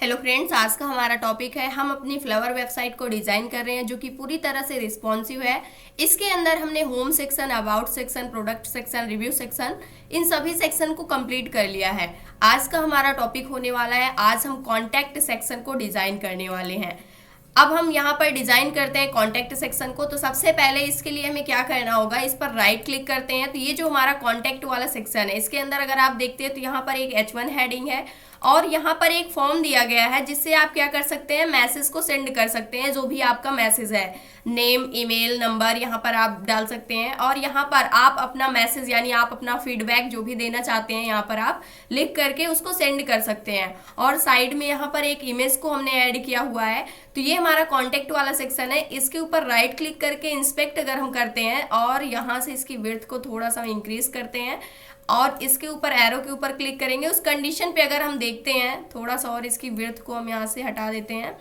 Hello friends, आज का हमारा टॉपिक है हम अपनी फ्लावर वेबसाइट को डिज़ाइन कर रहे हैं जो कि पूरी तरह से रिस्पॉन्सिव है। इसके अंदर हमने home section, about section, product section, review section, इन सभी सेक्शन को कंप्लीट कर लिया है। आज का हमारा टॉपिक होने वाला है, आज हम कॉन्टैक्ट सेक्शन को डिज़ाइन करने वाले हैं। अब हम यहाँ पर डिज़ाइन करते हैं कॉन्टैक्ट सेक्शन को। तो सबसे पहले इसके लिए हमें क्या करना होगा, इस पर राइट क्लिक करते हैं। तो ये जो हमारा कॉन्टैक्ट वाला सेक्शन है, इसके अंदर अगर आप देखते हैं तो यहाँ पर एक H1 हेडिंग है और यहाँ पर एक फॉर्म दिया गया है जिससे आप क्या कर सकते हैं, मैसेज को सेंड कर सकते हैं। जो भी आपका मैसेज है, नेम, ईमेल, नंबर यहाँ पर आप डाल सकते हैं और यहाँ पर आप अपना मैसेज यानी आप अपना फीडबैक जो भी देना चाहते हैं यहाँ पर आप लिख करके उसको सेंड कर सकते हैं। और साइड में यहाँ पर एक इमेज को हमने ऐड किया हुआ है। तो ये हमारा कॉन्टैक्ट वाला सेक्शन है। इसके ऊपर राइट क्लिक करके इंस्पेक्ट अगर हम करते हैं और यहाँ से इसकी विड्थ को थोड़ा सा इंक्रीज करते हैं और इसके ऊपर एरो के ऊपर क्लिक करेंगे, उस कंडीशन पे अगर हम देखते हैं थोड़ा सा और इसकी विड्थ को हम यहाँ से हटा देते हैं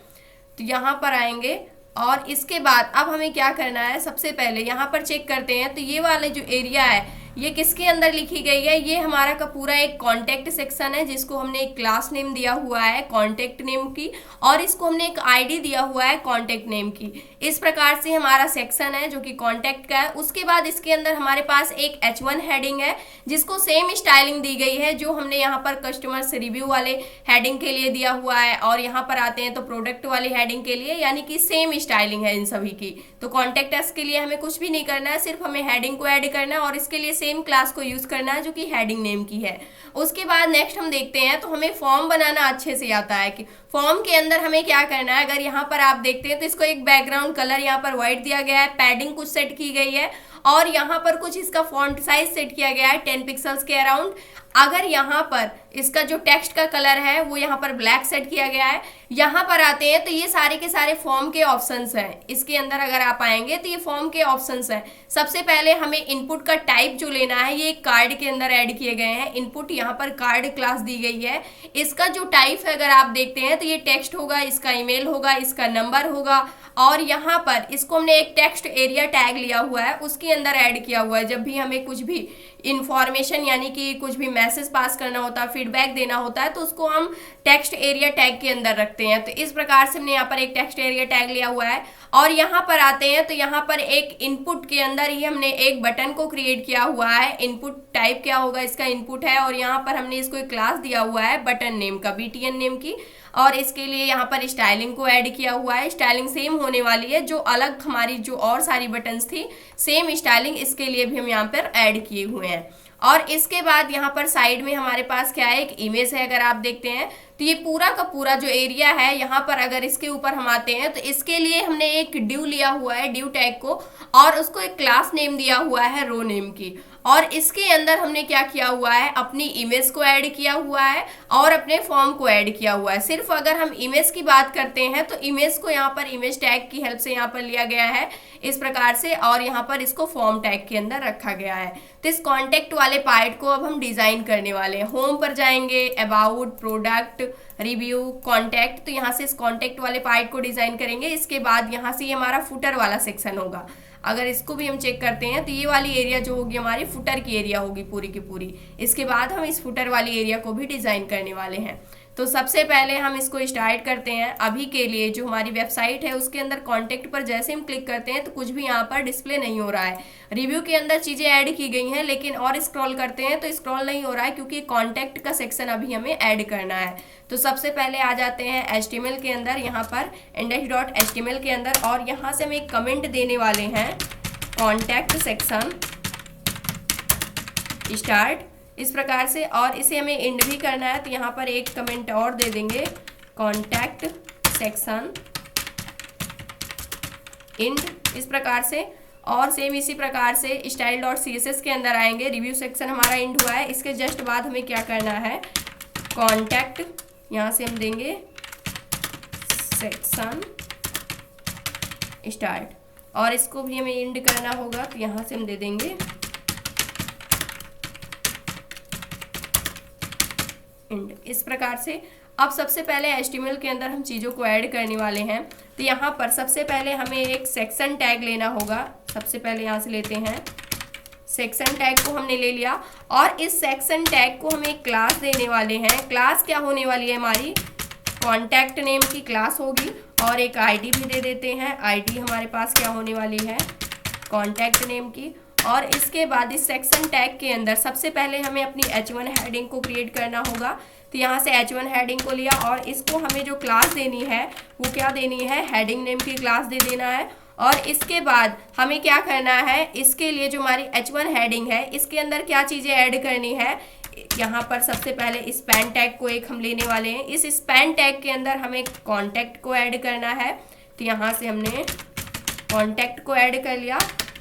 तो यहाँ पर आएंगे। और इसके बाद अब हमें क्या करना है, सबसे पहले यहाँ पर चेक करते हैं तो ये वाले जो एरिया है ये किसके अंदर लिखी गई है। ये हमारा का पूरा एक कॉन्टैक्ट सेक्शन है जिसको हमने एक क्लास नेम दिया हुआ है कॉन्टैक्ट नेम की, और इसको हमने एक आईडी दिया हुआ है कॉन्टैक्ट नेम की। इस प्रकार से हमारा सेक्शन है जो कि कॉन्टैक्ट का है। उसके बाद इसके अंदर हमारे पास एक H1 हेडिंग है जिसको सेम स्टाइलिंग दी गई है जो हमने यहाँ पर कस्टमर से रिव्यू वाले हेडिंग के लिए दिया हुआ है। और यहाँ पर आते हैं तो प्रोडक्ट वाली हेडिंग के लिए, यानी कि सेम स्टाइलिंग है इन सभी की। तो कॉन्टैक्ट अस के लिए हमें कुछ भी नहीं करना है, सिर्फ हमें हेडिंग को ऐड करना है और इसके लिए सेम क्लास को यूज करना है जो कि हेडिंग नेम की है। उसके बाद नेक्स्ट हम देखते हैं तो हमें फॉर्म बनाना अच्छे से आता है कि फॉर्म के अंदर हमें क्या करना है। अगर यहाँ पर आप देखते हैं तो इसको एक बैकग्राउंड कलर यहाँ पर व्हाइट दिया गया है, पैडिंग कुछ सेट की गई है और यहाँ पर कुछ इसका फॉन्ट साइज सेट किया गया है 10 पिक्सल्स के अराउंड। अगर यहाँ पर इसका जो टेक्स्ट का कलर है वो यहाँ पर ब्लैक सेट किया गया है। यहाँ पर आते हैं तो ये सारे के सारे फॉर्म के ऑप्शंस हैं। इसके अंदर अगर आप आएंगे तो ये फॉर्म के ऑप्शंस हैं। सबसे पहले हमें इनपुट का टाइप जो लेना है, ये कार्ड के अंदर ऐड किए गए हैं। इनपुट यहाँ पर कार्ड क्लास दी गई है। इसका जो टाइप है अगर आप देखते हैं तो ये टेक्स्ट होगा, इसका ईमेल होगा, इसका नंबर होगा और यहाँ पर इसको हमने एक टेक्स्ट एरिया टैग लिया हुआ है, उसके अंदर ऐड किया हुआ है। जब भी हमें कुछ भी इंफॉर्मेशन यानी कि कुछ भी मैसेज पास करना होता है, फीडबैक देना होता है, तो उसको हम टेक्स्ट एरिया टैग के अंदर रखते हैं। तो इस प्रकार से हमने यहाँ पर एक टेक्स्ट एरिया टैग लिया हुआ है। और यहाँ पर आते हैं तो यहाँ पर एक इनपुट के अंदर ही हमने एक बटन को क्रिएट किया हुआ है। इनपुट टाइप क्या होगा, इसका इनपुट है और यहाँ पर हमने इसको एक क्लास दिया हुआ है बटन नेम का, BTN नेम की। और इसके लिए यहाँ पर स्टाइलिंग को ऐड किया हुआ है। स्टाइलिंग सेम होने वाली है, जो अलग हमारी जो और सारी बटन्स थी सेम स्टाइलिंग इसके लिए भी हम यहाँ पर ऐड किए हुए हैं। और इसके बाद यहाँ पर साइड में हमारे पास क्या है, एक इमेज है। अगर आप देखते हैं तो ये पूरा का पूरा जो एरिया है यहाँ पर अगर इसके ऊपर हम आते हैं तो इसके लिए हमने एक ड्यू लिया हुआ है, ड्यू टैग को, और उसको एक क्लास नेम दिया हुआ है रो नेम की। और इसके अंदर हमने क्या किया हुआ है, अपनी इमेज को ऐड किया हुआ है और अपने फॉर्म को ऐड किया हुआ है। सिर्फ अगर हम इमेज की बात करते हैं तो इमेज को यहाँ पर इमेज टैग की हेल्प से यहाँ पर लिया गया है इस प्रकार से, और यहाँ पर इसको फॉर्म टैग के अंदर रखा गया है। तो इस कॉन्टैक्ट वाले पार्ट को अब हम डिजाइन करने वाले हैं। होम पर जाएंगे, अबाउट, प्रोडक्ट, रिव्यू, कॉन्टैक्ट, तो यहाँ से इस कॉन्टैक्ट वाले पार्ट को डिजाइन करेंगे। इसके बाद यहाँ से ये हमारा फुटर वाला सेक्शन होगा। अगर इसको भी हम चेक करते हैं तो ये वाली एरिया जो होगी हमारी फुटर की एरिया होगी पूरी की पूरी। इसके बाद हम इस फुटर वाली एरिया को भी डिजाइन करने वाले हैं। तो सबसे पहले हम इसको स्टार्ट करते हैं। अभी के लिए जो हमारी वेबसाइट है उसके अंदर कॉन्टैक्ट पर जैसे हम क्लिक करते हैं तो कुछ भी यहाँ पर डिस्प्ले नहीं हो रहा है। रिव्यू के अंदर चीज़ें ऐड की गई हैं लेकिन और स्क्रॉल करते हैं तो स्क्रॉल नहीं हो रहा है क्योंकि कॉन्टैक्ट का सेक्शन अभी हमें ऐड करना है। तो सबसे पहले आ जाते हैं HTML के अंदर, यहाँ पर index.html के अंदर, और यहाँ से हम एक कमेंट देने वाले हैं कॉन्टैक्ट सेक्शन स्टार्ट, इस प्रकार से। और इसे हमें एंड भी करना है तो यहाँ पर एक कमेंट और दे देंगे कॉन्टैक्ट सेक्शन एंड, इस प्रकार से। और सेम इसी प्रकार से style.css के अंदर आएंगे। रिव्यू सेक्शन हमारा एंड हुआ है, इसके जस्ट बाद हमें क्या करना है, कॉन्टैक्ट, यहाँ से हम देंगे सेक्शन स्टार्ट, और इसको भी हमें एंड करना होगा तो यहाँ से हम दे देंगे एंड, इस प्रकार से। अब सबसे पहले HTML के अंदर हम चीज़ों को ऐड करने वाले हैं। तो यहाँ पर सबसे पहले हमें एक सेक्शन टैग लेना होगा। सबसे पहले यहाँ से लेते हैं सेक्शन टैग को, हमने ले लिया और इस सेक्शन टैग को हम एक क्लास देने वाले हैं। क्लास क्या होने वाली है हमारी, कॉन्टैक्ट नेम की क्लास होगी और एक आईडी भी दे देते हैं। आईडी हमारे पास क्या होने वाली है, कॉन्टैक्ट नेम की। और इसके बाद इस सेक्शन टैग के अंदर सबसे पहले हमें अपनी H1 हेडिंग को क्रिएट करना होगा। तो यहाँ से H1 हेडिंग को लिया और इसको हमें जो क्लास देनी है वो क्या देनी है, हेडिंग नेम की क्लास दे देना है। और इसके बाद हमें क्या करना है, इसके लिए जो हमारी H1 हेडिंग है इसके अंदर क्या चीज़ें ऐड करनी है। यहाँ पर सबसे पहले स्पैन टैग को एक हम लेने वाले हैं। इस स्पैन टैग के अंदर हमें कॉन्टैक्ट को ऐड करना है। तो यहाँ से हमने कॉन्टैक्ट को ऐड कर लिया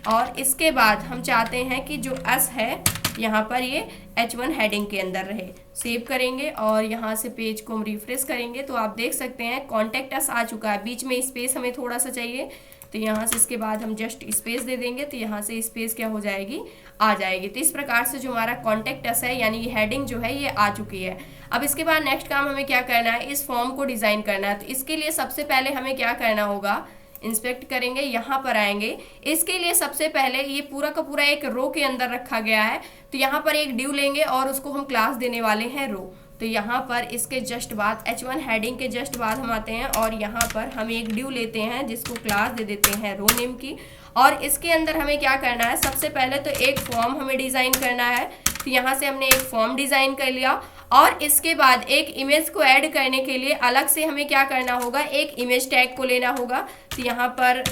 और इसके बाद हम चाहते हैं कि जो एस है यहाँ पर ये H1 हेडिंग के अंदर रहे। सेव करेंगे और यहाँ से पेज को हम रिफ्रेश करेंगे तो आप देख सकते हैं कॉन्टैक्ट एस आ चुका है। बीच में स्पेस हमें थोड़ा सा चाहिए, तो यहाँ से इसके बाद हम जस्ट स्पेस दे देंगे तो यहाँ से स्पेस क्या हो जाएगी, आ जाएगी। तो इस प्रकार से जो हमारा कॉन्टैक्ट एस है यानी ये हेडिंग जो है ये आ चुकी है। अब इसके बाद नेक्स्ट काम हमें क्या करना है, इस फॉर्म को डिज़ाइन करना है। तो इसके लिए सबसे पहले हमें क्या करना होगा, इंस्पेक्ट करेंगे, यहाँ पर आएंगे। इसके लिए सबसे पहले ये पूरा का पूरा एक रो के अंदर रखा गया है। तो यहाँ पर एक ड्यू लेंगे और उसको हम क्लास देने वाले हैं रो। तो यहाँ पर इसके जस्ट बाद H1 हेडिंग के जस्ट बाद हम आते हैं और यहाँ पर हम एक ड्यू लेते हैं जिसको क्लास दे देते हैं रो नेम की। और इसके अंदर हमें क्या करना है, सबसे पहले तो एक फॉर्म हमें डिज़ाइन करना है। तो यहाँ से हमने एक फॉर्म डिज़ाइन कर लिया और इसके बाद एक इमेज को ऐड करने के लिए अलग से हमें क्या करना होगा, एक इमेज टैग को लेना होगा। तो यहाँ पर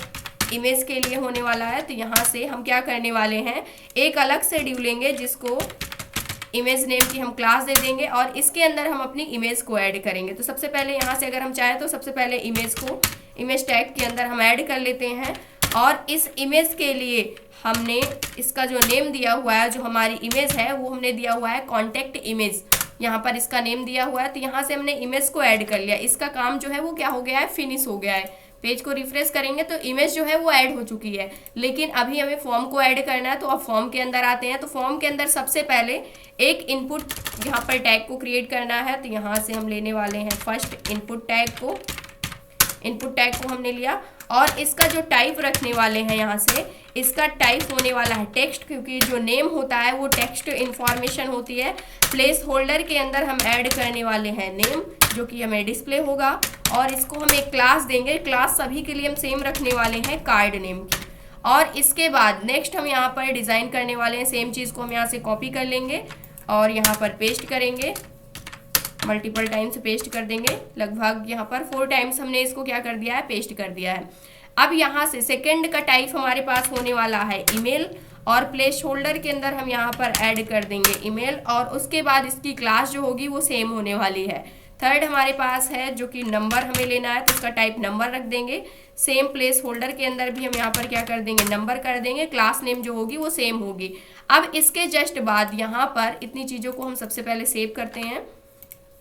इमेज के लिए होने वाला है। तो यहाँ से हम क्या करने वाले हैं, एक अलग से ड्यू लेंगे जिसको इमेज नेम की हम क्लास दे देंगे और इसके अंदर हम अपनी इमेज को ऐड करेंगे। तो सबसे पहले यहाँ से अगर हम चाहें तो सबसे पहले इमेज को इमेज टैग के अंदर हम ऐड कर लेते हैं। और इस इमेज के लिए हमने इसका जो नेम दिया हुआ है, जो हमारी इमेज है वो हमने दिया हुआ है कॉन्टैक्ट इमेज, यहाँ पर इसका नेम दिया हुआ है। तो यहाँ से हमने इमेज को ऐड कर लिया। इसका काम जो है वो क्या हो गया है, फिनिश हो गया है। पेज को रिफ्रेश करेंगे तो इमेज जो है वो ऐड हो चुकी है, लेकिन अभी हमें फॉर्म को ऐड करना है। तो अब फॉर्म के अंदर आते हैं। तो फॉर्म के अंदर सबसे पहले एक इनपुट यहाँ पर टैग को क्रिएट करना है। तो यहाँ से हम लेने वाले हैं फर्स्ट इनपुट टैग को। इनपुट टैग को हमने लिया और इसका जो टाइप रखने वाले हैं, यहाँ से इसका टाइप होने वाला है टेक्स्ट, क्योंकि जो नेम होता है वो टेक्स्ट इन्फॉर्मेशन होती है। प्लेस होल्डर के अंदर हम ऐड करने वाले हैं नेम, जो कि हमें डिस्प्ले होगा और इसको हम एक क्लास देंगे। क्लास सभी के लिए हम सेम रखने वाले हैं कार्ड नेम की। और इसके बाद नेक्स्ट हम यहाँ पर डिज़ाइन करने वाले हैं। सेम चीज़ को हम यहाँ से कॉपी कर लेंगे और यहाँ पर पेस्ट करेंगे, मल्टीपल टाइम्स पेस्ट कर देंगे। लगभग यहाँ पर 4 टाइम्स हमने इसको क्या कर दिया है, पेस्ट कर दिया है। अब यहाँ से सेकंड का टाइप हमारे पास होने वाला है ईमेल और प्लेस होल्डर के अंदर हम यहाँ पर ऐड कर देंगे ईमेल और उसके बाद इसकी क्लास जो होगी वो सेम होने वाली है। थर्ड हमारे पास है जो कि नंबर हमें लेना है, तो उसका टाइप नंबर रख देंगे। सेम प्लेस होल्डर के अंदर भी हम यहाँ पर क्या कर देंगे, नंबर कर देंगे। क्लास नेम जो होगी वो सेम होगी। अब इसके जस्ट बाद यहाँ पर इतनी चीज़ों को हम सबसे पहले सेव करते हैं।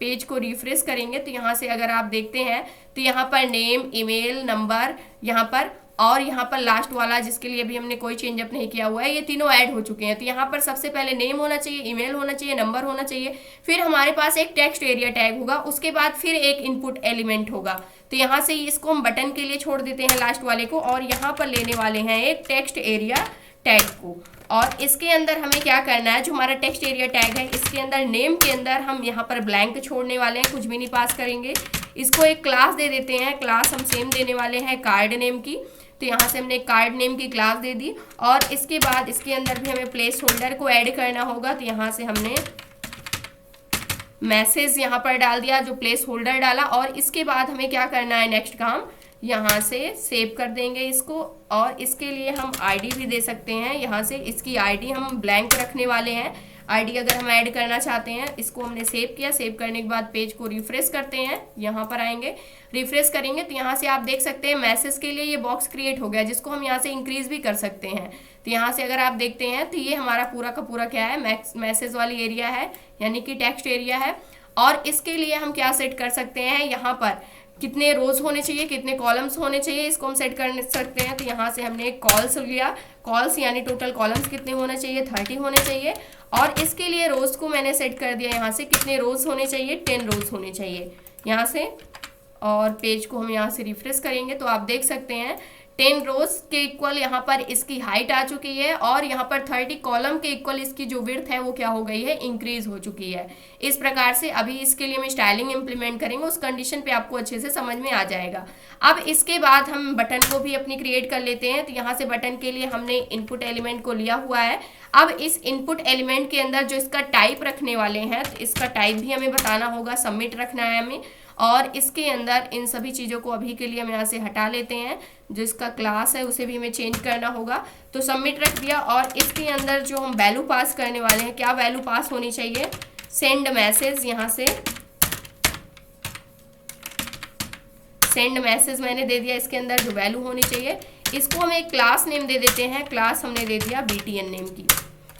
पेज को रिफ्रेश करेंगे तो यहाँ से अगर आप देखते हैं तो यहाँ पर नेम, ईमेल, नंबर यहाँ पर और यहाँ पर लास्ट वाला जिसके लिए अभी हमने कोई चेंजअप नहीं किया हुआ है, ये तीनों ऐड हो चुके हैं। तो यहाँ पर सबसे पहले नेम होना चाहिए, ईमेल होना चाहिए, नंबर होना चाहिए, फिर हमारे पास एक टेक्स्ट एरिया टैग होगा, उसके बाद फिर एक इनपुट एलिमेंट होगा। तो यहाँ से इसको हम बटन के लिए छोड़ देते हैं लास्ट वाले को और यहाँ पर लेने वाले हैं एक टेक्स्ट एरिया टैग को। और इसके अंदर हमें क्या करना है, जो हमारा टेक्स्ट एरिया टैग है इसके अंदर नेम के अंदर हम यहाँ पर ब्लैंक छोड़ने वाले हैं, कुछ भी नहीं पास करेंगे। इसको एक क्लास दे देते हैं। क्लास हम सेम देने वाले हैं कार्ड नेम की। तो यहाँ से हमने कार्ड नेम की क्लास दे दी और इसके बाद इसके अंदर भी हमें प्लेस होल्डर को ऐड करना होगा। तो यहाँ से हमने मैसेज यहाँ पर डाल दिया, जो प्लेस होल्डर डाला। और इसके बाद हमें क्या करना है, नेक्स्ट काम यहाँ से सेव कर देंगे इसको और इसके लिए हम आईडी भी दे सकते हैं। यहाँ से इसकी आईडी हम ब्लैंक रखने वाले हैं। आईडी अगर हम ऐड करना चाहते हैं, इसको हमने सेव किया। सेव करने के बाद पेज को रिफ्रेश करते हैं, यहाँ पर आएंगे, रिफ्रेश करेंगे तो यहाँ से आप देख सकते हैं मैसेज के लिए ये बॉक्स क्रिएट हो गया, जिसको हम यहाँ से इंक्रीज भी कर सकते हैं। तो यहाँ से अगर आप देखते हैं तो ये हमारा पूरा का पूरा क्या है, मैसेज वाली एरिया है, यानी कि टेक्स्ट एरिया है। और इसके लिए हम क्या सेट कर सकते हैं, यहाँ पर कितने रोज होने चाहिए, कितने कॉलम्स होने चाहिए, इसको हम सेट कर सकते हैं। तो यहाँ से हमने एक कॉल्स लिया, कॉल्स यानी टोटल कॉलम्स कितने होने चाहिए, 30 होने चाहिए। और इसके लिए रोज को मैंने सेट कर दिया, यहाँ से कितने रोज होने चाहिए, 10 रोज होने चाहिए यहाँ से। और पेज को हम यहाँ से रिफ्रेश करेंगे तो आप देख सकते हैं 10 रोज के इक्वल यहाँ पर इसकी हाइट आ चुकी है और यहाँ पर 30 कॉलम के इक्वल इसकी जो विड्थ है वो क्या हो गई है, इंक्रीज हो चुकी है। इस प्रकार से अभी इसके लिए हम स्टाइलिंग इंप्लीमेंट करेंगे, उस कंडीशन पे आपको अच्छे से समझ में आ जाएगा। अब इसके बाद हम बटन को भी अपनी क्रिएट कर लेते हैं। तो यहाँ से बटन के लिए हमने इनपुट एलिमेंट को लिया हुआ है। अब इस इनपुट एलिमेंट के अंदर जो इसका टाइप रखने वाले हैं, तो इसका टाइप भी हमें बताना होगा, सबमिट रखना है हमें। और इसके अंदर इन सभी चीज़ों को अभी के लिए हम यहाँ से हटा लेते हैं। जो इसका क्लास है उसे भी हमें चेंज करना होगा। तो सबमिट रख दिया और इसके अंदर जो हम वैल्यू पास करने वाले हैं, क्या वैल्यू पास होनी चाहिए, सेंड मैसेज। यहाँ से सेंड मैसेज मैंने दे दिया। इसके अंदर जो वैल्यू होनी चाहिए, इसको हम एक क्लास नेम दे देते हैं। क्लास हमने दे दिया BTN नेम की।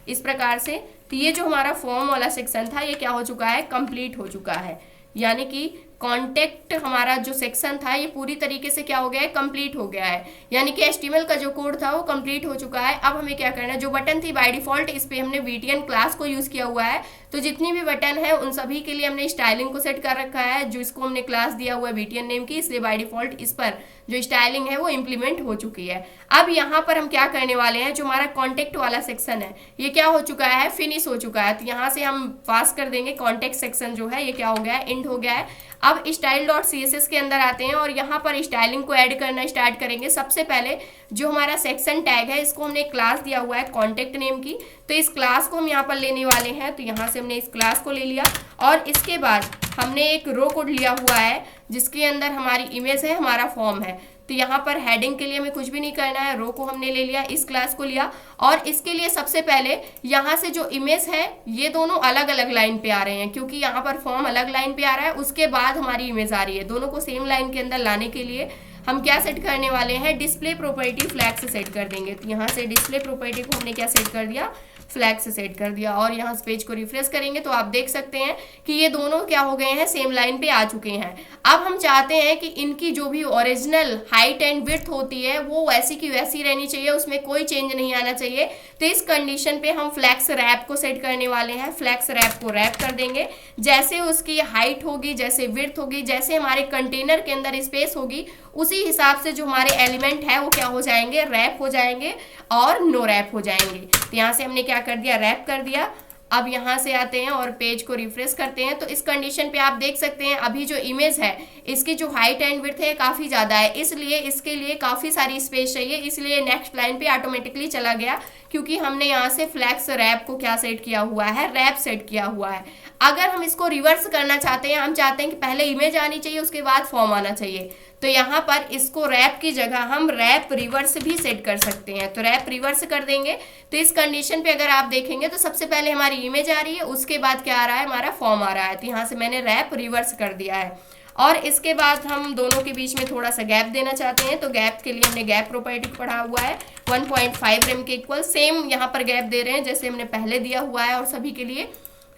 इस प्रकार से तो ये जो हमारा फॉर्म वाला सेक्शन था ये क्या हो चुका है, कंप्लीट हो चुका है। यानी कि कॉन्टेक्ट हमारा जो सेक्शन था ये पूरी तरीके से क्या हो गया है, कंप्लीट हो गया है। यानी कि HTML का जो कोड था वो कंप्लीट हो चुका है। अब हमें क्या करना है, जो बटन थी बाय डिफॉल्ट इस पे हमने BTN क्लास को यूज किया हुआ है। तो जितनी भी बटन है उन सभी के लिए हमने स्टाइलिंग को सेट कर रखा है, जो इसको हमने क्लास दिया हुआ है BTN नेम की, इसलिए बाय डिफॉल्ट इस पर जो स्टाइलिंग है वो इम्प्लीमेंट हो चुकी है। अब यहाँ पर हम क्या करने वाले हैं, जो हमारा कॉन्टेक्ट वाला सेक्शन है ये क्या हो चुका है, फिनिश हो चुका है। तो यहाँ से हम पास कर देंगे कॉन्टेक्ट सेक्शन जो है ये क्या हो गया है, एंड हो गया है। अब style.css के अंदर आते हैं और यहाँ पर स्टाइलिंग को ऐड करना स्टार्ट करेंगे। सबसे पहले जो हमारा सेक्शन टैग है इसको हमने क्लास दिया हुआ है कॉन्टेक्ट नेम की, तो इस क्लास को हम यहाँ पर लेने वाले हैं। तो यहाँ से हमने इस क्लास को ले लिया और इसके बाद हमने एक रो कोड लिया हुआ है जिसके अंदर हमारी इमेज है, हमारा फॉर्म है। तो यहाँ पर हेडिंग के लिए हमें कुछ भी नहीं करना है, रो को हमने ले लिया, इस क्लास को लिया और इसके लिए सबसे पहले यहाँ से जो इमेज है ये दोनों अलग अलग लाइन पे आ रहे हैं, क्योंकि यहाँ पर फॉर्म अलग लाइन पे आ रहा है, उसके बाद हमारी इमेज आ रही है। दोनों को सेम लाइन के अंदर लाने के लिए हम क्या सेट करने वाले हैं, डिस्प्ले प्रॉपर्टी फ्लैग से सेट कर देंगे। तो यहाँ से डिस्प्ले प्रॉपर्टी को हमने क्या सेट कर दिया, फ्लैग से सेट कर दिया। और यहाँ पेज को रिफ्रेश करेंगे तो आप देख सकते हैं कि ये दोनों क्या हो गए हैं, सेम लाइन पे आ चुके हैं। अब हम चाहते हैं कि इनकी जो भी ओरिजिनल हाइट एंड विड्थ होती है वो वैसी की वैसी रहनी चाहिए, उसमें कोई चेंज नहीं आना चाहिए। तो इस कंडीशन पे हम फ्लैक्स रैप को सेट करने वाले हैं। फ्लैक्स रैप को रैप कर देंगे, जैसे उसकी हाइट होगी, जैसे विड्थ होगी, जैसे हमारे कंटेनर के अंदर स्पेस होगी, उसी हिसाब से जो हमारे एलिमेंट है वो क्या हो जाएंगे, रैप हो जाएंगे और नो रैप हो जाएंगे। तो यहाँ से हमने क्या कर दिया, रैप कर दिया। अब यहाँ से आते हैं और पेज को रिफ्रेश करते हैं तो इस कंडीशन पे आप देख सकते हैं अभी जो इमेज है इसकी जो हाइट एंड विड्थ है काफ़ी ज़्यादा है, इसलिए इसके लिए काफ़ी सारी स्पेस चाहिए, इसलिए नेक्स्ट लाइन पे ऑटोमेटिकली चला गया, क्योंकि हमने यहाँ से फ्लैक्स रैप को क्या सेट किया हुआ है, रैप सेट किया हुआ है। अगर हम इसको रिवर्स करना चाहते हैं, हम चाहते हैं कि पहले इमेज आनी चाहिए उसके बाद फॉर्म आना चाहिए, तो यहाँ पर इसको रैप की जगह हम रैप रिवर्स भी सेट कर सकते हैं। तो रैप रिवर्स कर देंगे तो इस कंडीशन पे अगर आप देखेंगे तो सबसे पहले हमारी इमेज आ रही है, उसके बाद क्या आ रहा है, हमारा फॉर्म आ रहा है। तो यहाँ से मैंने रैप रिवर्स कर दिया है। और इसके बाद हम दोनों के बीच में थोड़ा सा गैप देना चाहते हैं, तो गैप के लिए हमने गैप प्रॉपर्टी पढ़ा हुआ है 1.5 rem के इक्वल, सेम यहाँ पर गैप दे रहे हैं जैसे हमने पहले दिया हुआ है। और सभी के लिए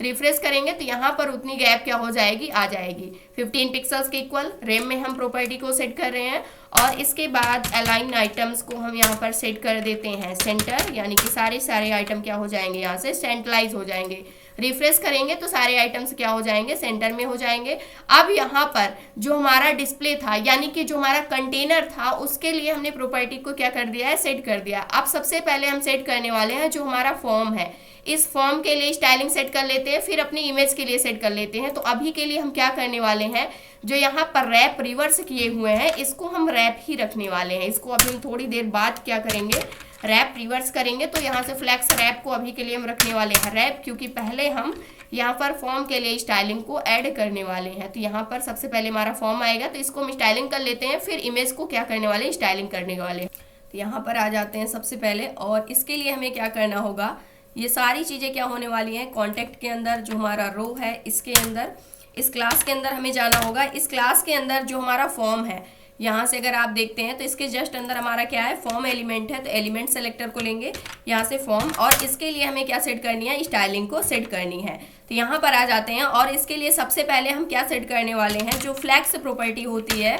रिफ्रेश करेंगे तो यहाँ पर उतनी गैप क्या हो जाएगी, आ जाएगी 15 पिक्सल्स के इक्वल। रेम में हम प्रॉपर्टी को सेट कर रहे हैं और इसके बाद अलाइन आइटम्स को हम यहाँ पर सेट कर देते हैं सेंटर, यानी कि सारे आइटम क्या हो जाएंगे, यहाँ से सेंट्रलाइज हो जाएंगे। रिफ्रेश करेंगे तो सारे आइटम्स क्या हो जाएंगे, सेंटर में हो जाएंगे। अब यहाँ पर जो हमारा डिस्प्ले था, यानी कि जो हमारा कंटेनर था, उसके लिए हमने प्रॉपर्टी को क्या कर दिया है, सेट कर दिया। अब सबसे पहले हम सेट करने वाले हैं जो हमारा फॉर्म है, इस फॉर्म के लिए स्टाइलिंग सेट कर लेते हैं, फिर अपनी इमेज के लिए सेट कर लेते हैं। तो अभी के लिए हम क्या करने वाले हैं, जो यहाँ पर रैप रिवर्स किए हुए हैं इसको हम रैप ही रखने वाले हैं। इसको अभी हम थोड़ी देर बाद क्या करेंगे, रैप रिवर्स करेंगे। तो यहाँ से फ्लैक्स रैप को अभी के लिए हम रखने वाले हैं रैप, क्योंकि पहले हम यहाँ पर फॉर्म के लिए स्टाइलिंग को ऐड करने वाले हैं। तो यहाँ पर सबसे पहले हमारा फॉर्म आएगा, तो इसको हम स्टाइलिंग कर लेते हैं, फिर इमेज को क्या करने वाले, स्टाइलिंग करने वाले। तो यहाँ पर आ जाते हैं सबसे पहले, और इसके लिए हमें क्या करना होगा, ये सारी चीज़ें क्या होने वाली हैं, कॉन्टेक्ट के अंदर जो हमारा रो है इसके अंदर, इस क्लास के अंदर हमें जाना होगा। इस क्लास के अंदर जो हमारा फॉर्म है, यहाँ से अगर आप देखते हैं तो इसके जस्ट अंदर हमारा क्या है, फॉर्म एलिमेंट है। तो एलिमेंट सेलेक्टर को लेंगे यहाँ से फॉर्म, और इसके लिए हमें क्या सेट करनी है, स्टाइलिंग को सेट करनी है। तो यहाँ पर आ जाते हैं और इसके लिए सबसे पहले हम क्या सेट करने वाले हैं, जो फ्लैक्स प्रॉपर्टी होती है,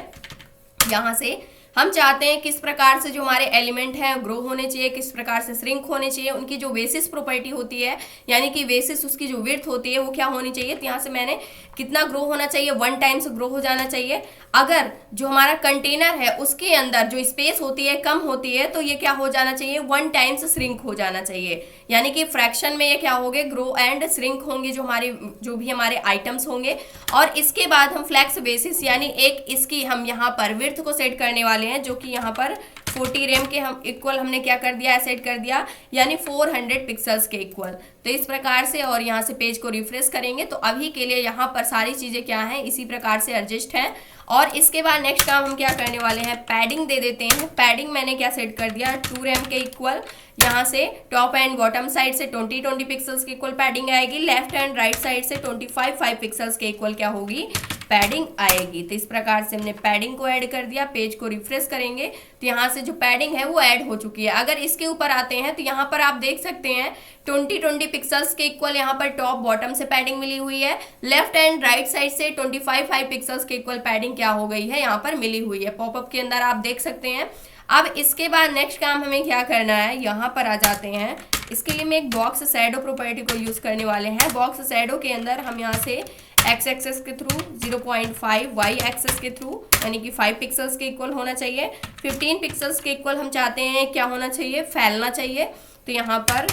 यहाँ से हम चाहते हैं किस प्रकार से जो हमारे एलिमेंट हैं ग्रो होने चाहिए, किस प्रकार से श्रिंक होने चाहिए, उनकी जो बेसिस प्रॉपर्टी होती है यानी कि बेसिस उसकी जो विड्थ होती है वो क्या होनी चाहिए। तो यहाँ से मैंने कितना ग्रो होना चाहिए, 1 टाइम्स ग्रो हो जाना चाहिए। अगर जो हमारा कंटेनर है उसके अंदर जो स्पेस होती है कम होती है तो ये क्या हो जाना चाहिए, 1 टाइम्स श्रिंक हो जाना चाहिए। यानी कि फ्रैक्शन में ये क्या होंगे, ग्रो एंड श्रिंक होंगे जो भी हमारे आइटम्स होंगे। और इसके बाद हम फ्लेक्स बेसिस यानी एक इसकी हम यहाँ पर विड्थ को सेट करने वाले हैं, जो कि यहाँ पर 40 रेम के हम इक्वल हमने क्या कर दिया है, सेट कर दिया, यानी 400 पिक्सल्स के इक्वल। तो इस प्रकार से और यहाँ से पेज को रिफ्रेश करेंगे तो अभी के लिए यहाँ पर सारी चीजें क्या हैं, इसी प्रकार से एडजस्ट हैं। और इसके बाद नेक्स्ट काम हम क्या करने वाले हैं, पैडिंग दे देते हैं। पैडिंग मैंने क्या सेट कर दिया, 2 रेम के इक्वल। यहाँ से टॉप एंड बॉटम साइड से 20 पिक्सल्स के इक्वल पैडिंग आएगी, लेफ्ट एंड राइट साइड से 25 पिक्सल्स के इक्वल क्या होगी, पैडिंग आएगी। तो इस प्रकार से हमने पैडिंग को ऐड कर दिया। पेज को रिफ्रेश करेंगे तो यहाँ से जो पैडिंग है वो ऐड हो चुकी है। अगर इसके ऊपर आते हैं तो यहाँ पर आप देख सकते हैं 20 पिक्सल्स के इक्वल यहाँ पर टॉप बॉटम से पैडिंग मिली हुई है, लेफ्ट एंड राइट साइड से 25 पिक्सल्स के इक्वल पैडिंग क्या हो गई है, यहाँ पर मिली हुई है। पॉपअप के अंदर आप देख सकते हैं। अब इसके बाद नेक्स्ट काम हमें क्या करना है, यहाँ पर आ जाते हैं। इसके लिए मैं एक बॉक्स शैडो प्रॉपर्टी को यूज करने वाले हैं। बॉक्स शैडो के अंदर हम यहाँ से एक्स एक्सेस के थ्रू 0.5, वाई एक्सेस के थ्रू यानी कि 5 पिक्सल्स के इक्वल होना चाहिए, 15 पिक्सल्स के इक्वल हम चाहते हैं क्या होना चाहिए, फैलना चाहिए। तो यहाँ पर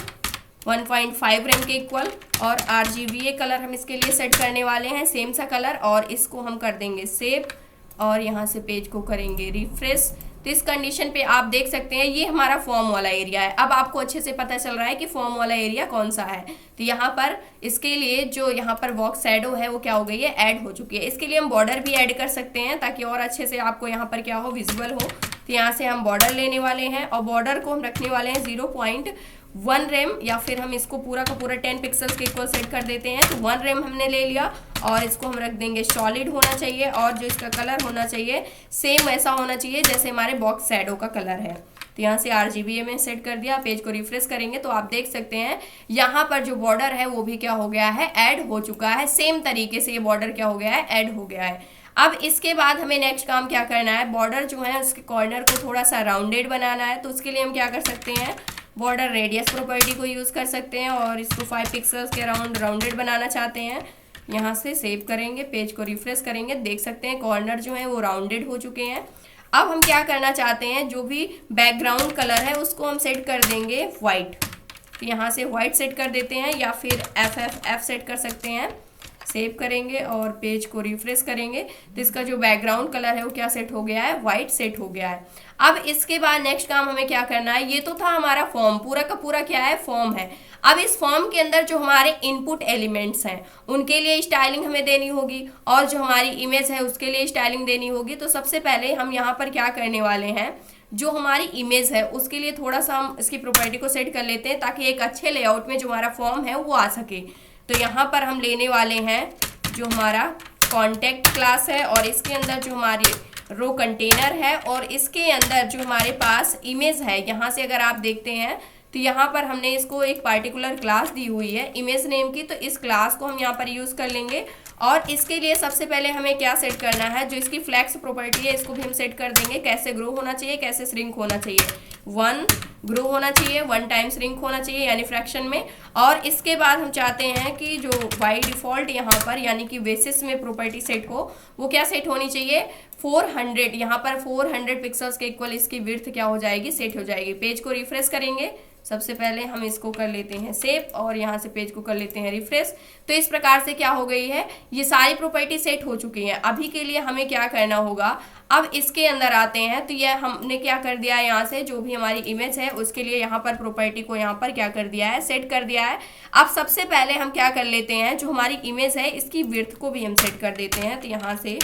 1.5 रेम के इक्वल और RGBA कलर हम इसके लिए सेट करने वाले हैं, सेम सा कलर। और इसको हम कर देंगे सेव और यहाँ से पेज को करेंगे रिफ्रेश। तो इस कंडीशन पे आप देख सकते हैं ये हमारा फॉर्म वाला एरिया है। अब आपको अच्छे से पता चल रहा है कि फॉर्म वाला एरिया कौन सा है। तो यहाँ पर इसके लिए जो यहाँ पर बॉक्स शैडो है वो क्या हो गई है, ऐड हो चुकी है। इसके लिए हम बॉर्डर भी ऐड कर सकते हैं ताकि और अच्छे से आपको यहाँ पर क्या हो, विजुअल हो। तो यहाँ से हम बॉर्डर लेने वाले हैं और बॉर्डर को हम रखने वाले हैं 0.1 रेम, या फिर हम इसको पूरा का पूरा 10 पिक्सल्स के इक्वल सेट कर देते हैं। तो 1 रेम हमने ले लिया और इसको हम रख देंगे सॉलिड होना चाहिए और जो इसका कलर होना चाहिए सेम ऐसा होना चाहिए जैसे हमारे बॉक्स शैडो का कलर है। तो यहाँ से RGBA में सेट कर दिया। पेज को रिफ्रेश करेंगे तो आप देख सकते हैं यहाँ पर जो बॉर्डर है वो भी क्या हो गया है, ऐड हो चुका है। सेम तरीके से ये बॉर्डर क्या हो गया है, ऐड हो गया है। अब इसके बाद हमें नेक्स्ट काम क्या करना है, बॉर्डर जो है उसके कॉर्नर को थोड़ा सा राउंडेड बनाना है। तो उसके लिए हम क्या कर सकते हैं, बॉर्डर रेडियस प्रॉपर्टी को यूज कर सकते हैं और इसको 5 पिक्सल्स के अराउंड राउंडेड बनाना चाहते हैं। यहाँ से सेव करेंगे, पेज को रिफ्रेश करेंगे, देख सकते हैं कॉर्नर जो है वो राउंडेड हो चुके हैं। अब हम क्या करना चाहते हैं, जो भी बैकग्राउंड कलर है उसको हम सेट कर देंगे व्हाइट। तो यहाँ से व्हाइट सेट कर देते हैं या फिर FF सेट कर सकते हैं। सेव करेंगे और पेज को रिफ्रेश करेंगे तो इसका जो बैकग्राउंड कलर है वो क्या सेट हो गया है, व्हाइट सेट हो गया है। अब इसके बाद नेक्स्ट काम हमें क्या करना है, ये तो था हमारा फॉर्म, पूरा का पूरा क्या है, फॉर्म है। अब इस फॉर्म के अंदर जो हमारे इनपुट एलिमेंट्स हैं उनके लिए स्टाइलिंग हमें देनी होगी और जो हमारी इमेज है उसके लिए स्टाइलिंग देनी होगी। तो सबसे पहले हम यहाँ पर क्या करने वाले हैं, जो हमारी इमेज है उसके लिए थोड़ा सा हम इसकी प्रॉपर्टी को सेट कर लेते हैं ताकि एक अच्छे लेआउट में जो हमारा फॉर्म है वो आ सके। तो यहाँ पर हम लेने वाले हैं जो हमारा कॉन्टेक्ट क्लास है और इसके अंदर जो हमारी रो कंटेनर है और इसके अंदर जो हमारे पास इमेज है, यहाँ से अगर आप देखते हैं तो यहाँ पर हमने इसको एक पार्टिकुलर क्लास दी हुई है इमेज नेम की। तो इस क्लास को हम यहाँ पर यूज़ कर लेंगे और इसके लिए सबसे पहले हमें क्या सेट करना है, जो इसकी फ्लैक्स प्रॉपर्टी है इसको भी हम सेट कर देंगे। कैसे ग्रो होना चाहिए, कैसे श्रिंक होना चाहिए, 1 ग्रो होना चाहिए, 1 टाइम श्रिंक होना चाहिए यानी फ्रैक्शन में। और इसके बाद हम चाहते हैं कि जो बाय डिफ़ॉल्ट यहाँ पर यानी कि बेसिस में प्रॉपर्टी सेट हो वो क्या सेट होनी चाहिए, 400, यहाँ पर 400 पिक्सल्स के इक्वल इसकी विड्थ क्या हो जाएगी, सेट हो जाएगी। पेज को रिफ्रेश करेंगे, सबसे पहले हम इसको कर लेते हैं सेव और यहाँ से पेज को कर लेते हैं रिफ्रेश। तो इस प्रकार से क्या हो गई है, ये सारी प्रॉपर्टी सेट हो चुकी हैं। अभी के लिए हमें क्या करना होगा, अब इसके अंदर आते हैं तो ये हमने क्या कर दिया है, यहाँ से जो भी हमारी इमेज है उसके लिए यहाँ पर प्रॉपर्टी को यहाँ पर क्या कर दिया है, सेट कर दिया है। अब सबसे पहले हम क्या कर लेते हैं, जो हमारी इमेज है इसकी विड्थ को भी हम सेट कर देते हैं। तो यहाँ से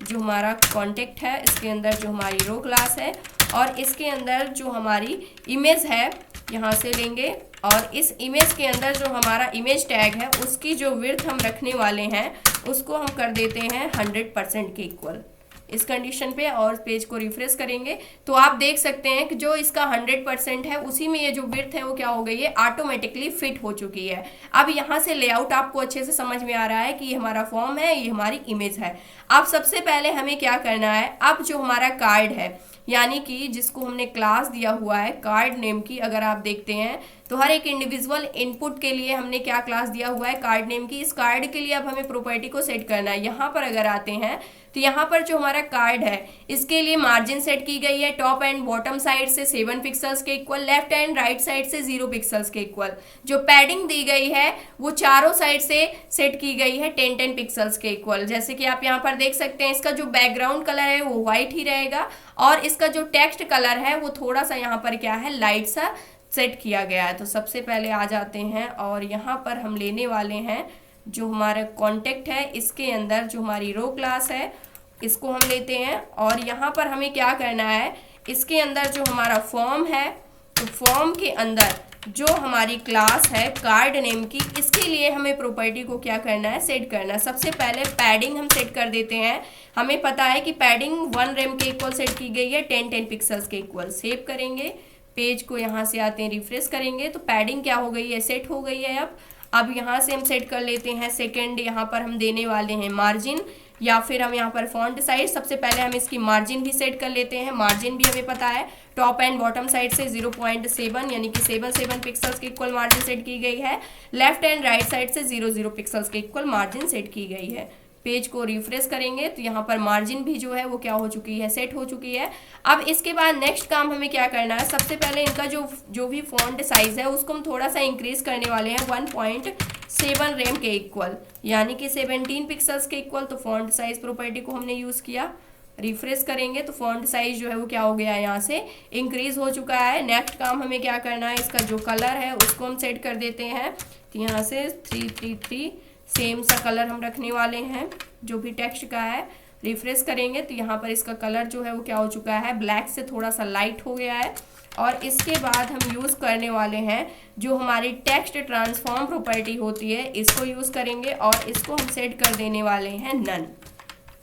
जो हमारा कॉन्टेक्ट है इसके अंदर जो हमारी रो क्लास है और इसके अंदर जो हमारी इमेज है यहाँ से लेंगे और इस इमेज के अंदर जो हमारा इमेज टैग है उसकी जो विड्थ हम रखने वाले हैं उसको हम कर देते हैं 100% के इक्वल इस कंडीशन पे। और पेज को रिफ्रेश करेंगे तो आप देख सकते हैं कि जो इसका 100% है उसी में ये जो विड्थ है वो क्या हो गई है, ऑटोमेटिकली फिट हो चुकी है। अब यहाँ से लेआउट आपको अच्छे से समझ में आ रहा है कि ये हमारा फॉर्म है, ये हमारी इमेज है। अब सबसे पहले हमें क्या करना है, अब जो हमारा कार्ड है यानी कि जिसको हमने क्लास दिया हुआ है कार्ड नेम की, अगर आप देखते हैं तो हर एक इंडिविजुअल इनपुट के लिए हमने क्या क्लास दिया हुआ है, कार्ड नेम की। इस कार्ड के लिए अब हमें प्रॉपर्टी को सेट करना है। यहाँ पर अगर आते हैं तो यहाँ पर जो हमारा कार्ड है इसके लिए मार्जिन सेट की गई है टॉप एंड बॉटम साइड से 7 पिक्सल्स के equal, left and right side से 0 पिक्सल्स के इक्वल। जो पैडिंग दी गई है वो चारों साइड से सेट की गई है 10 पिक्सल्स के इक्वल। जैसे कि आप यहाँ पर देख सकते हैं इसका जो बैकग्राउंड कलर है वो व्हाइट ही रहेगा और इसका जो टेक्स्ट कलर है वो थोड़ा सा यहाँ पर क्या है, लाइट सा सेट किया गया है। तो सबसे पहले आ जाते हैं और यहाँ पर हम लेने वाले हैं जो हमारा कॉन्टेक्ट है, इसके अंदर जो हमारी रो क्लास है इसको हम लेते हैं और यहाँ पर हमें क्या करना है, इसके अंदर जो हमारा फॉर्म है तो फॉर्म के अंदर जो हमारी क्लास है कार्ड नेम की, इसके लिए हमें प्रॉपर्टी को क्या करना है, सेट करना है। सबसे पहले पैडिंग हम सेट कर देते हैं। हमें पता है कि पैडिंग 1 रेम के इक्वल सेट की गई है 10 पिक्सल्स के इक्वल। सेव करेंगे, पेज को यहाँ से आते हैं रिफ्रेश करेंगे तो पैडिंग क्या हो गई है, सेट हो गई है। अब यहाँ से हम सेट कर लेते हैं सेकंड, यहाँ पर हम देने वाले हैं मार्जिन या फिर हम यहाँ पर फॉन्ट साइज। सबसे पहले हम इसकी मार्जिन भी सेट कर लेते हैं। मार्जिन भी हमें पता है टॉप एंड बॉटम साइड से 0.7 यानी कि 7 पिक्सल्स के इक्वल मार्जिन सेट की गई है। लेफ्ट एंड राइट साइड से 0 पिक्सल्स के इक्वल मार्जिन सेट की गई है। पेज को रिफ्रेश करेंगे तो यहाँ पर मार्जिन भी जो है वो क्या हो चुकी है, सेट हो चुकी है। अब इसके बाद नेक्स्ट काम हमें क्या करना है, सबसे पहले इनका जो भी फॉन्ट साइज है उसको हम थोड़ा सा इंक्रीज करने वाले हैं 1.7 रेम के इक्वल, यानी कि 17 पिक्सल्स के इक्वल। तो फॉन्ट साइज प्रॉपर्टी को हमने यूज किया, रिफ्रेश करेंगे तो फॉन्ट साइज जो है वो क्या हो गया है, यहाँ से इंक्रीज हो चुका है। नेक्स्ट काम हमें क्या करना है, इसका जो कलर है उसको हम सेट कर देते हैं। तो यहाँ से 333 सेम सा कलर हम रखने वाले हैं जो भी टेक्स्ट का है। रिफ्रेश करेंगे तो यहाँ पर इसका कलर जो है वो क्या हो चुका है, ब्लैक से थोड़ा सा लाइट हो गया है। और इसके बाद हम यूज़ करने वाले हैं जो हमारी टेक्स्ट ट्रांसफॉर्म प्रॉपर्टी होती है, इसको यूज़ करेंगे और इसको हम सेट कर देने वाले हैं नन,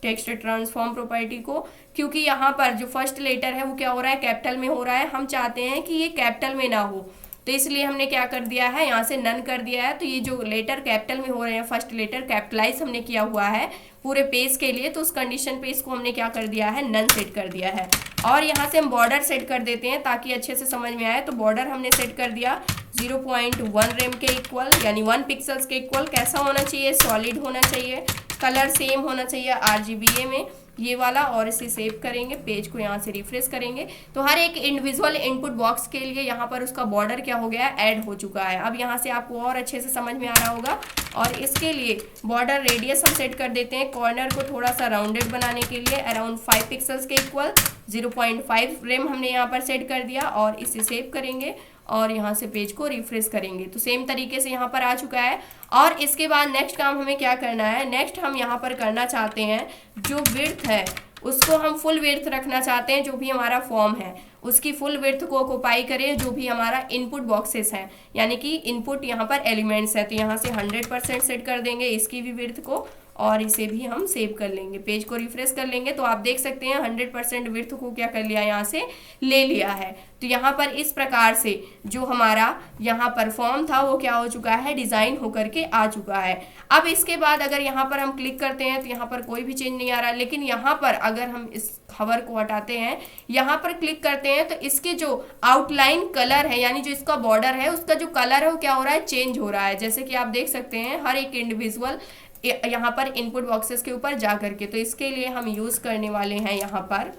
टेक्स्ट ट्रांसफॉर्म प्रॉपर्टी को। क्योंकि यहाँ पर जो फर्स्ट लेटर है वो क्या हो रहा है, कैपिटल में हो रहा है। हम चाहते हैं कि ये कैपिटल में ना हो तो इसलिए हमने क्या कर दिया है, यहाँ से नन कर दिया है। तो ये जो लेटर कैपिटल में हो रहे हैं, फर्स्ट लेटर कैपिटलाइज हमने किया हुआ है पूरे पेज के लिए, तो उस कंडीशन पे इसको हमने क्या कर दिया है, नन सेट कर दिया है। और यहाँ से हम बॉर्डर सेट कर देते हैं ताकि अच्छे से समझ में आए। तो बॉर्डर हमने सेट कर दिया 0.1 रेम के इक्वल, यानी 1 पिक्सल्स के इक्वल। कैसा होना चाहिए, सॉलिड होना चाहिए, कलर सेम होना चाहिए RGBA में, ये वाला। और इसे सेव करेंगे, पेज को यहाँ से रिफ्रेश करेंगे तो हर एक इंडिविजुअल इनपुट बॉक्स के लिए यहाँ पर उसका बॉर्डर क्या हो गया है, ऐड हो चुका है। अब यहाँ से आपको और अच्छे से समझ में आ रहा होगा। और इसके लिए बॉर्डर रेडियस हम सेट कर देते हैं, कॉर्नर को थोड़ा सा राउंडेड बनाने के लिए अराउंड 5 पिक्सल्स के इक्वल। 0.5 रेम हमने यहाँ पर सेट कर दिया और इसे सेव करेंगे और यहाँ से पेज को रिफ्रेश करेंगे तो सेम तरीके से यहाँ पर आ चुका है। और इसके बाद नेक्स्ट काम हमें क्या करना है, नेक्स्ट हम यहाँ पर करना चाहते हैं जो विड्थ है उसको हम फुल विड्थ रखना चाहते हैं। जो भी हमारा फॉर्म है उसकी फुल विड्थ को ऑक्युपाई करें जो भी हमारा इनपुट बॉक्सेस हैं, यानी कि इनपुट यहाँ पर एलिमेंट्स है। तो यहाँ से 100% सेट कर देंगे इसकी भी विड्थ को और इसे भी हम सेव कर लेंगे। पेज को रिफ्रेश कर लेंगे तो आप देख सकते हैं 100% विड्थ को क्या कर लिया, यहाँ से ले लिया है। तो यहाँ पर इस प्रकार से जो हमारा यहाँ पर फॉर्म था वो क्या हो चुका है, डिज़ाइन होकर के आ चुका है। अब इसके बाद अगर यहाँ पर हम क्लिक करते हैं तो यहाँ पर कोई भी चेंज नहीं आ रहा, लेकिन यहाँ पर अगर हम इस खबर को हटाते हैं, यहाँ पर क्लिक करते हैं तो इसके जो आउटलाइन कलर है यानी जो इसका बॉर्डर है उसका जो कलर है वो क्या हो रहा है, चेंज हो रहा है। जैसे कि आप देख सकते हैं हर एक इंडिविजुअल यहाँ पर इनपुट बॉक्सेस के ऊपर जा करके। तो इसके लिए हम यूज़ करने वाले हैं यहाँ पर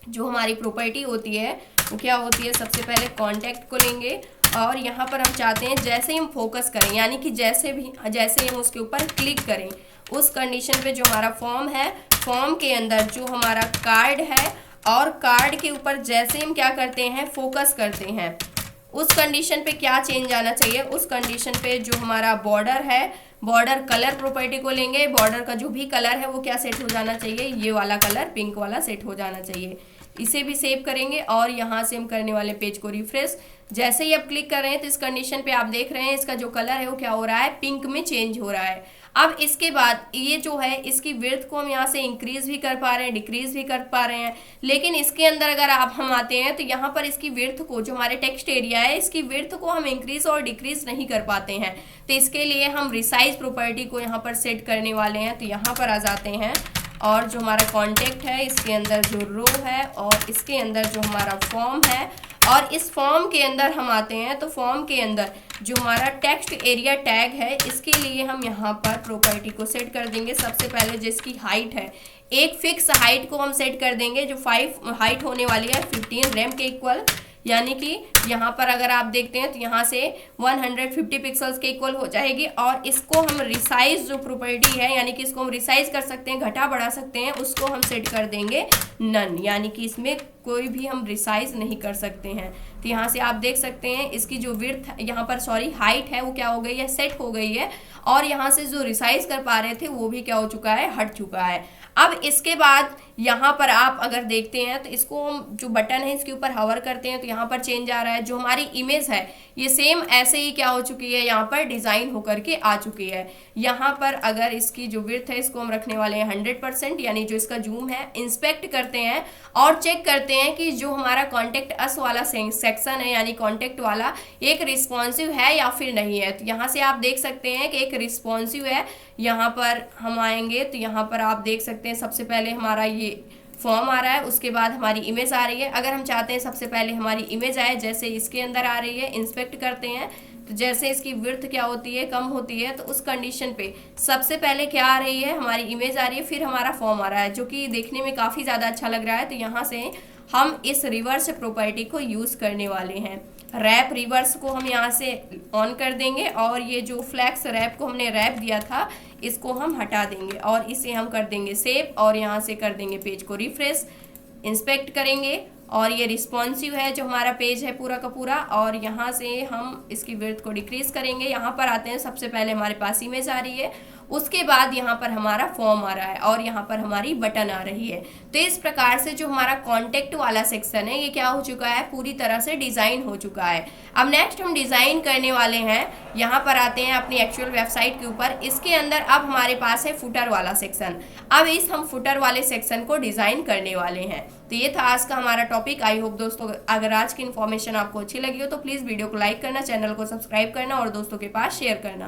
जो हमारी प्रॉपर्टी होती है वो क्या होती है, सबसे पहले कॉन्टेक्ट को लेंगे और यहाँ पर हम चाहते हैं जैसे ही हम फोकस करें, यानी कि जैसे ही हम उसके ऊपर क्लिक करें उस कंडीशन पे जो हमारा फॉर्म है, फॉर्म के अंदर जो हमारा कार्ड है और कार्ड के ऊपर जैसे हम क्या करते हैं, फोकस करते हैं, उस कंडीशन पे क्या चेंज आना चाहिए, उस कंडीशन पे जो हमारा बॉर्डर है, बॉर्डर कलर प्रॉपर्टी को लेंगे। बॉर्डर का जो भी कलर है वो क्या सेट हो जाना चाहिए, ये वाला कलर पिंक वाला सेट हो जाना चाहिए। इसे भी सेव करेंगे और यहाँ से हम करने वाले पेज को रिफ्रेश। जैसे ही आप क्लिक कर रहे हैं तो इस कंडीशन पे आप देख रहे हैं इसका जो कलर है वो क्या हो रहा है, पिंक में चेंज हो रहा है। अब इसके बाद ये जो है इसकी विड्थ को हम यहाँ से इंक्रीज भी कर पा रहे हैं, डिक्रीज भी कर पा रहे हैं। लेकिन इसके अंदर अगर हम आते हैं तो यहाँ पर इसकी विड्थ को, जो हमारे टेक्स्ट एरिया है, इसकी विड्थ को हम इंक्रीज और डिक्रीज नहीं कर पाते हैं। तो इसके लिए हम रिसाइज प्रॉपर्टी को यहाँ पर सेट करने वाले हैं। तो यहाँ पर आ जाते हैं और जो हमारा कॉन्टेक्ट है इसके अंदर जो रो है और इसके अंदर जो हमारा फॉर्म है, और इस फॉर्म के अंदर हम आते हैं तो फॉर्म के अंदर जो हमारा टेक्स्ट एरिया टैग है इसके लिए हम यहाँ पर प्रॉपर्टी को सेट कर देंगे। सबसे पहले जिसकी हाइट है, एक फिक्स हाइट को हम सेट कर देंगे जो 5 हाइट होने वाली है 15 रैम के इक्वल, यानी कि यहाँ पर अगर आप देखते हैं तो यहाँ से 150 पिक्सल्स के इक्वल हो जाएगी। और इसको हम रिसाइज जो प्रॉपर्टी है, यानी कि इसको हम रिसाइज कर सकते हैं, घटा बढ़ा सकते हैं, उसको हम सेट कर देंगे नन, यानी कि इसमें कोई भी हम रिसाइज नहीं कर सकते हैं। तो यहाँ से आप देख सकते हैं इसकी जो विड्थ यहाँ पर हाइट है वो क्या हो गई है, सेट हो गई है, और यहाँ से जो रिसाइज कर पा रहे थे वो भी क्या हो चुका है, हट चुका है। अब इसके बाद यहाँ पर आप अगर देखते हैं तो इसको हम जो बटन है इसके ऊपर हवर करते हैं तो यहाँ पर चेंज आ रहा है। जो हमारी इमेज है ये सेम ऐसे ही क्या हो चुकी है, यहाँ पर डिज़ाइन होकर के आ चुकी है। यहाँ पर अगर इसकी जो विड्थ है इसको हम रखने वाले हैं 100%, यानी जो इसका जूम है, इंस्पेक्ट करते हैं और चेक करते हैं कि जो हमारा कॉन्टेक्ट अस वाला सेक्शन है यानी कॉन्टेक्ट वाला एक रिस्पॉन्सिव है या फिर नहीं है। तो यहाँ से आप देख सकते हैं कि एक रिस्पॉन्सिव है। यहाँ पर हम आएंगे तो यहाँ पर आप देख सकते हैं सबसे पहले हमारा ये फॉर्म आ रहा है, उसके बाद हमारी इमेज आ रही है। अगर हम चाहते हैं सबसे पहले हमारी इमेज आए, जैसे इसके अंदर आ रही है, इंस्पेक्ट करते हैं तो जैसे इसकी विड्थ क्या होती है, कम होती है, तो उस कंडीशन पे सबसे पहले क्या आ रही है, हमारी इमेज आ रही है, फिर हमारा फॉर्म आ रहा है, जो कि देखने में काफ़ी ज़्यादा अच्छा लग रहा है। तो यहाँ से हम इस रिवर्स प्रॉपर्टी को यूज़ करने वाले हैं। रैप रिवर्स को हम यहाँ से ऑन कर देंगे और ये जो फ्लैक्स रैप को हमने रैप दिया था इसको हम हटा देंगे और इसे हम कर देंगे सेव, और यहाँ से कर देंगे पेज को रिफ्रेश, इंस्पेक्ट करेंगे और ये रिस्पॉन्सिव है जो हमारा पेज है पूरा का पूरा। और यहाँ से हम इसकी विड्थ को डिक्रीज करेंगे। यहाँ पर आते हैं, सबसे पहले हमारे पास इमेज आ रही है, उसके बाद यहाँ पर हमारा फॉर्म आ रहा है और यहाँ पर हमारी बटन आ रही है। तो इस प्रकार से जो हमारा कॉन्टेक्ट वाला सेक्शन है ये क्या हो चुका है, पूरी तरह से डिज़ाइन हो चुका है। अब नेक्स्ट हम डिज़ाइन करने वाले हैं, यहाँ पर आते हैं अपनी एक्चुअल वेबसाइट के ऊपर। इसके अंदर अब हमारे पास है फुटर वाला सेक्शन। अब इस हम फुटर वाले सेक्शन को डिज़ाइन करने वाले हैं। तो ये था आज का हमारा टॉपिक। आई होप दोस्तों अगर आज की इन्फॉर्मेशन आपको अच्छी लगी हो तो प्लीज़ वीडियो को लाइक करना, चैनल को सब्सक्राइब करना और दोस्तों के पास शेयर करना।